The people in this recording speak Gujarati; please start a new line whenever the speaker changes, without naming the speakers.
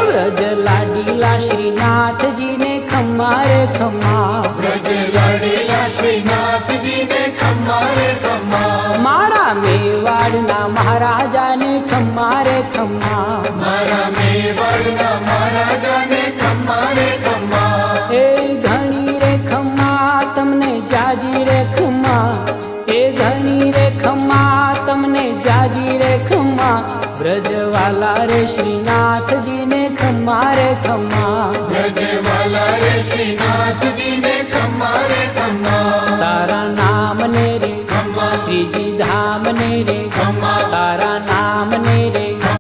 વ્રજ લાડીલા શ્રીનાથજી ને ખમ્મા રે ખમ્મા,
વ્રજ લાડીલા શ્રીનાથજી ને ખમ્મા રે ખમ્મા,
મારા મેવાડના મહારાજાને ખમ્મા રે ખમ્મા,
મારા મેવાડના મહારાજાને ખમ્મા રે ખમ્મા,
એ ઘણી રે ખમ્મા તમને જાજી રે ખમ્મા, એ ઘણી રે ખમ્મા તમને જાજી રે ખમ્મા, વ્રજવાલા રે શ્રીનાથજી ને ખમ્મા રે ખમ્મા,
વ્રજવાલા રે શ્રીનાથજી ને ખમ્મા રે ખમ્મા,
તારા નામ ને રે
ખમ્મા,
શ્રીજી ધામ ને રે
ખમ્મા,
તારા નામ ને રે